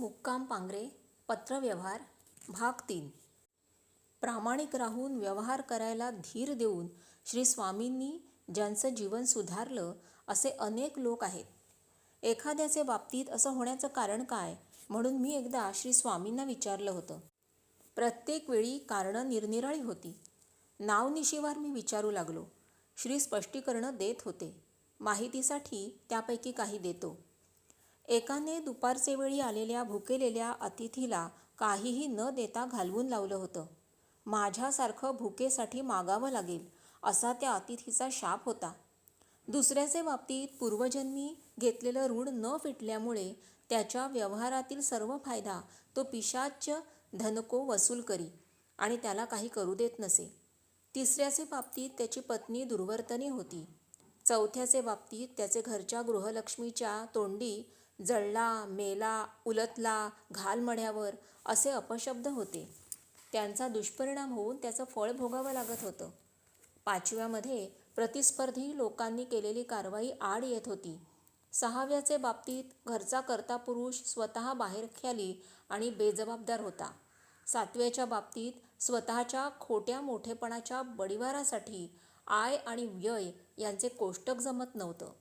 मुक्काम पांगरे पत्रव्यवहार भाग 3. प्रामाणिक राहून व्यवहार करायला धीर देऊन श्री स्वामींनी ज्यांचं जीवन सुधारलं असे अनेक लोक आहेत. एखाद्याचे बाबतीत असं होण्याचं कारण काय म्हणून मी एकदा श्री स्वामींना विचारलं होतं. प्रत्येक वेळी कारणं निरनिराळी होती. नावनिशीवार मी विचारू लागलो. श्री स्पष्टीकरणं देत होते. माहितीसाठी त्यापैकी काही देतो. एकाने दुपारचे वेळी आलेल्या भुकेलेल्या अतिथीला काहीही न देता घालवून लावलं होतं. माझ्यासारखं भुकेसाठी मागावं लागेल असा त्या अतिथीचा शाप होता. दुसऱ्याचे बाबतीत पूर्वजन्मी घेतलेलं ऋण न फिटल्यामुळे त्याच्या व्यवहारातील सर्व फायदा तो पिशाच धनको वसूल करी आणि त्याला काही करू देत नसे. तिसऱ्याचे बाबतीत त्याची पत्नी दुर्वर्तनी होती. चौथ्याचे बाबतीत त्याचे घरच्या गृहलक्ष्मीच्या तोंडी जळला, मेला, उलटला, घाल मढ्यावर असे अपशब्द होते. त्यांचा दुष्परिणाम होऊन त्याचं फळ भोगावं लागत होतं. पाचव्यामध्ये प्रतिस्पर्धी लोकांनी केलेली कारवाई आड येत होती. सहाव्याचे बाबतीत घरचा कर्ता पुरुष स्वतः बाहेरख्याली आणि बेजबाबदार होता. सातव्याच्या बाबतीत स्वतःच्या खोट्या मोठेपणाच्या बडिवारासाठी आय आणि व्यय यांचे कोष्टक जमत नव्हतं.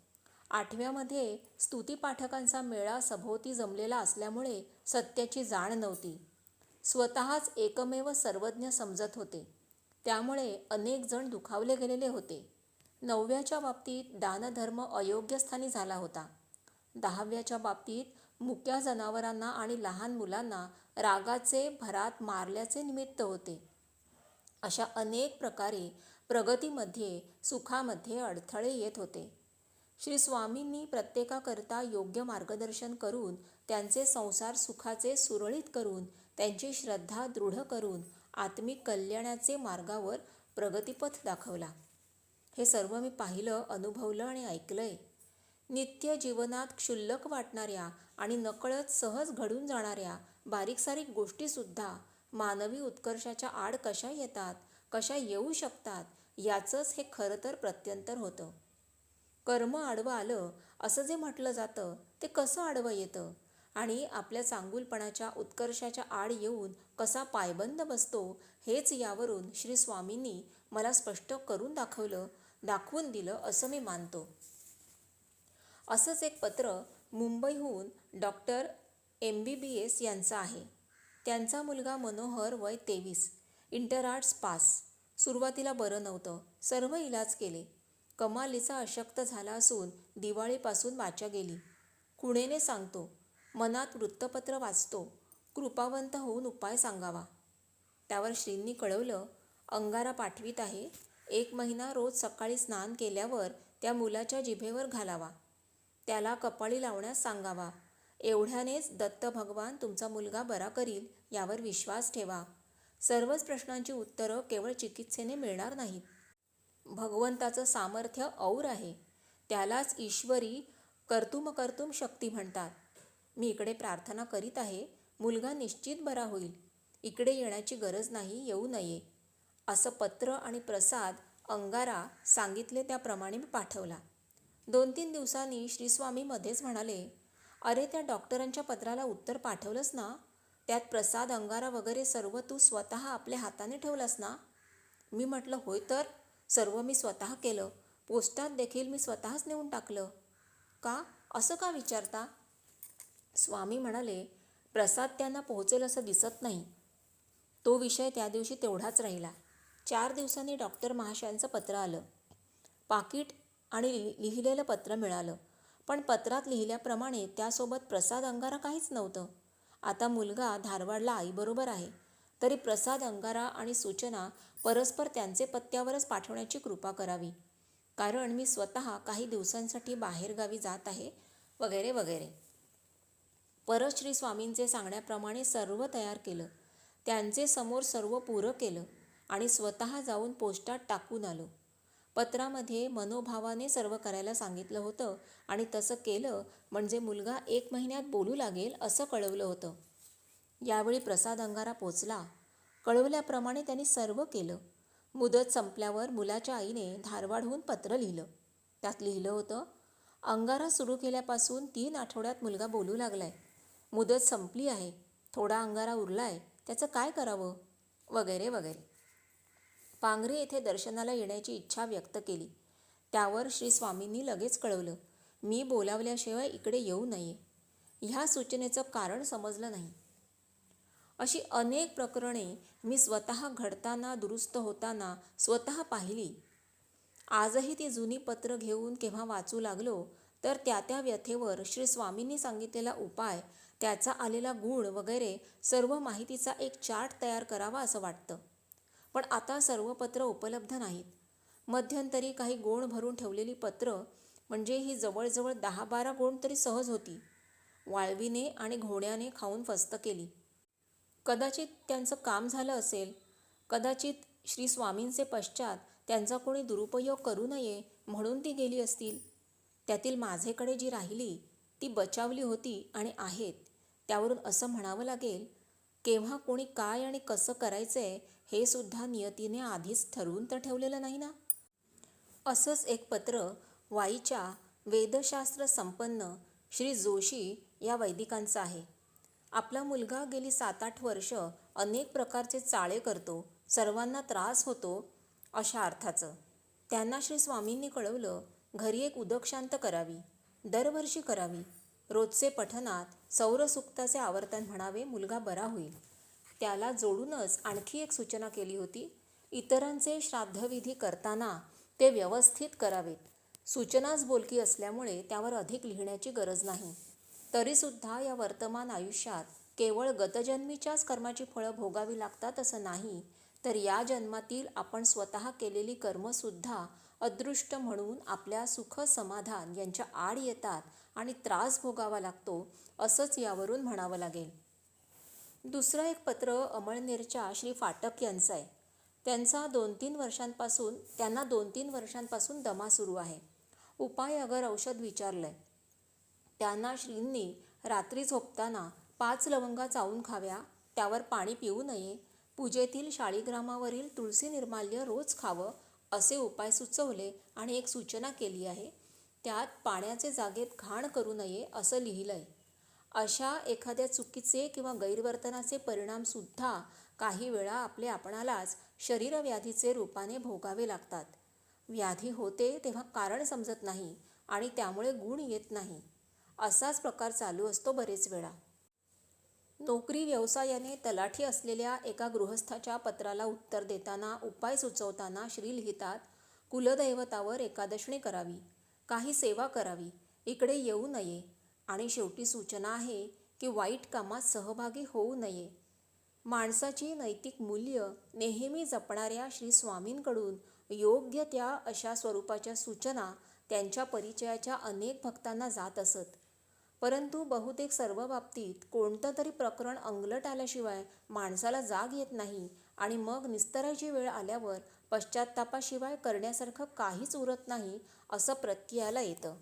आठव्यामध्ये स्तुतिपाठकांचा मेळा सभोवती जमलेला असल्यामुळे सत्याची जाण नव्हती. स्वतःच एकमेव सर्वज्ञ समजत होते. त्यामुळे अनेक जण दुखावले गेलेले होते. नवव्याच्या बाबतीत दानधर्म अयोग्य स्थानी झाला होता. दहाव्याच्या बाबतीत मुक्या जनावरांना आणि लहान मुलांना रागाचे भरात मारल्याचे निमित्त होते. अशा अनेक प्रकारे प्रगतीमध्ये सुखामध्ये अडथळे येत होते. श्री स्वामींनी प्रत्येकाकरता योग्य मार्गदर्शन करून त्यांचे संसार सुखाचे सुरळीत करून त्यांची श्रद्धा दृढ करून आत्मिक कल्याणाचे मार्गावर प्रगतीपथ दाखवला. हे सर्व मी पाहिलं, अनुभवलं आणि ऐकलंय. नित्य जीवनात क्षुल्लक वाटणाऱ्या आणि नकळत सहज घडून जाणाऱ्या बारीकसारीक गोष्टीसुद्धा मानवी उत्कर्षाच्या आड कशा येतात, कशा येऊ शकतात याचंच हे खरं तर प्रत्यंतर होतं. कर्म आडवं आलं असं जे म्हटलं जातं ते कसं आडवं येतं आणि आपल्या चांगुलपणाच्या उत्कर्षाच्या आड येऊन कसा पायबंद बसतो हेच यावरून श्री स्वामींनी मला स्पष्ट करून दाखवून दिलं असं मी मानतो. असंच एक पत्र मुंबईहून डॉक्टर MBBS यांचं आहे. त्यांचा मुलगा मनोहर वय 23, इंटर आर्ट्स पास. सुरुवातीला बरं नव्हतं. सर्व इलाज केले. कमालीचा अशक्त झाला असून दिवाळीपासून वाचा गेली. खुणेने सांगतो, मनात वृत्तपत्र वाचतो, कृपावंत होऊन उपाय सांगावा. त्यावर श्रींनी कळवलं, अंगारा पाठवीत आहे. 1 महिना रोज सकाळी स्नान केल्यावर त्या मुलाच्या जिभेवर घालावा. त्याला कपाळी लावण्यास सांगावा. एवढ्यानेच दत्त भगवान तुमचा मुलगा बरा करील यावर विश्वास ठेवा. सर्वच प्रश्नांची उत्तरं केवळ चिकित्सेने मिळणार नाहीत. भगवंताचं सामर्थ्य और आहे. त्यालाच ईश्वरी कर्तुम शक्ती म्हणतात. मी इकडे प्रार्थना करीत आहे. मुलगा निश्चित बरा होईल. इकडे येण्याची गरज नाही, येऊ नये. असं पत्र आणि प्रसाद अंगारा सांगितले त्याप्रमाणे मी पाठवला. 2-3 दिवसांनी श्रीस्वामी मध्येच म्हणाले, अरे त्या डॉक्टरांच्या पत्राला उत्तर पाठवलंस ना? त्यात प्रसाद अंगारा वगैरे सर्व तू स्वतः आपल्या हाताने ठेवलास ना? मी म्हटलं, होय तर. सर्व मी स्वतः केलं. पोस्टात देखील मी स्वतःच नेऊन टाकलं. का असं का विचारता? स्वामी म्हणाले, प्रसाद त्यांना पोहोचेल असं दिसत नाही. तो विषय त्या दिवशी तेवढाच राहिला. 4 दिवसांनी डॉक्टर महाशयांचं पत्र आलं. पाकीट आणि लिहिलेलं पत्र मिळालं. पण पत्रात लिहिल्याप्रमाणे त्यासोबत प्रसाद अंगारा काहीच नव्हतं. आता मुलगा धारवाडला आईबरोबर आहे. तरी प्रसाद अंगारा आणि सूचना परस्पर त्यांचे पत्त्यावरच पाठवण्याची कृपा करावी. कारण मी स्वतः काही दिवसांसाठी बाहेरगावी जात आहे वगैरे वगैरे. परत श्री स्वामींचे सांगण्याप्रमाणे सर्व तयार केलं. त्यांचे समोर सर्व पुरं केलं आणि स्वतः जाऊन पोस्टात टाकून आलो. पत्रामध्ये मनोभावाने सर्व करायला सांगितलं होतं आणि तसं केलं म्हणजे मुलगा 1 महिन्यात बोलू लागेल असं कळवलं होतं. यावेळी प्रसाद अंगारा पोचला. कळवल्याप्रमाणे त्यांनी सर्व केलं. मुदत संपल्यावर मुलाच्या आईने धारवाडहून पत्र लिहिलं. त्यात लिहिलं होतं, अंगारा सुरू केल्यापासून 3 आठवड्यात मुलगा बोलू लागलाय. मुदत संपली आहे, थोडा अंगारा उरलाय, त्याचं काय करावं, वगैरे वगैरे. पांगरे येथे दर्शनाला येण्याची इच्छा व्यक्त केली. त्यावर श्री स्वामींनी लगेच कळवलं, मी बोलावल्याशिवाय इकडे येऊ नये. ह्या सूचनेचं कारण समजलं नाही. अशी अनेक प्रकरणे मी स्वतः घडताना दुरुस्त होताना स्वतः पाहिली. आजही ती जुनी पत्र घेऊन केव्हा वाचू लागलो तर त्या त्या व्यथेवर श्री स्वामींनी सांगितलेला उपाय, त्याचा आलेला गुण वगैरे सर्व माहितीचा एक चार्ट तयार करावा असं वाटतं. पण आता सर्व पत्र उपलब्ध नाहीत. मध्यंतरी काही गोण भरून ठेवलेली पत्र, म्हणजे ही जवळजवळ 10-12 गोण तरी सहज होती, वाळवीने आणि घोड्याने खाऊन फस्त केली. कदाचित त्यांचं काम झालं असेल, कदाचित श्री स्वामींचे पश्चात त्यांचा कोणी दुरुपयोग करू नये म्हणून ती गेली असतील. त्यातील माझेकडे जी राहिली ती बचावली होती आणि आहेत. त्यावरून असं म्हणावं लागेल, केव्हा कोणी काय आणि कसं करायचंय हे सुद्धा नियतीने आधीच ठरवून तर ठेवलेलं नाही ना. असंच एक पत्र वाईच्या वेदशास्त्र संपन्न श्री जोशी या वैदिकांचं आहे. आपला मुलगा गेली 7-8 वर्ष अनेक प्रकारचे चाळे करतो, सर्वांना त्रास होतो अशा अर्थाचं. त्यांना श्री स्वामींनी कळवलं, घरी एक उदकशांत करावी, दरवर्षी करावी. रोजचे पठणात सौरसूक्ताचे आवर्तन म्हणावे, मुलगा बरा होईल. त्याला जोडूनच आणखी एक सूचना केली होती, इतरांचे श्राद्धविधी करताना ते व्यवस्थित करावेत. सूचनाच बोलकी असल्यामुळे त्यावर अधिक लिहिण्याची गरज नाही. तरीसुद्धा या वर्तमान आयुष्यात केवळ गतजन्मीच्याच कर्माची फळं भोगावी लागतात असं नाही, तर या जन्मातील आपण स्वतः केलेली कर्मसुद्धा अदृष्ट म्हणून आपल्या सुख समाधान यांच्या आड येतात आणि त्रास भोगावा लागतो, असंच यावरून म्हणावं लागेल. दुसरं एक पत्र अमळनेरच्या श्री फाटक यांचं आहे. त्यांना 2-3 वर्षांपासून दमा सुरू आहे. उपाय अगर औषध विचारलंय. त्यांना श्रींनी रात्री झोपताना 5 लवंगा चावून खाव्या, त्यावर पाणी पिऊ नये, पूजेतील शाळीग्रामावरील तुळशी निर्माल्य रोज खावं असे उपाय सुचवले आणि एक सूचना केली आहे. त्यात पाण्याचे जागेत घाण करू नये असं लिहिलंय. अशा एखाद्या चुकीचे किंवा गैरवर्तनाचे परिणामसुद्धा काही वेळा आपणालाच शरीरव्याधीचे रूपाने भोगावे लागतात. व्याधी होते तेव्हा कारण समजत नाही आणि त्यामुळे गुण येत नाही. असाच प्रकार चालू असतो बरेच वेळा. नोकरी व्यवसायाने तलाठी असलेल्या एका गृहस्थाच्या पत्राला उत्तर देताना उपाय सुचवताना श्री लिहितात, कुलदैवतावर एकादशणी करावी, काही सेवा करावी, इकडे येऊ नये आणि शेवटी सूचना आहे की वाईट कामात सहभागी होऊ नये. माणसाची नैतिक मूल्य नेहमी जपणाऱ्या श्री स्वामींकडून योग्य त्या अशा स्वरूपाच्या सूचना त्यांच्या परिचयाच्या अनेक भक्तांना जात असत. परंतु बहुतेक सर्व बाबतीत कोणतं तरी प्रकरण अंगलट आल्याशिवाय माणसाला जाग येत नाही आणि मग निस्तरायची वेळ आल्यावर पश्चात्तापाशिवाय करण्यासारखं काहीच उरत नाही असं प्रत्ययाला येतं.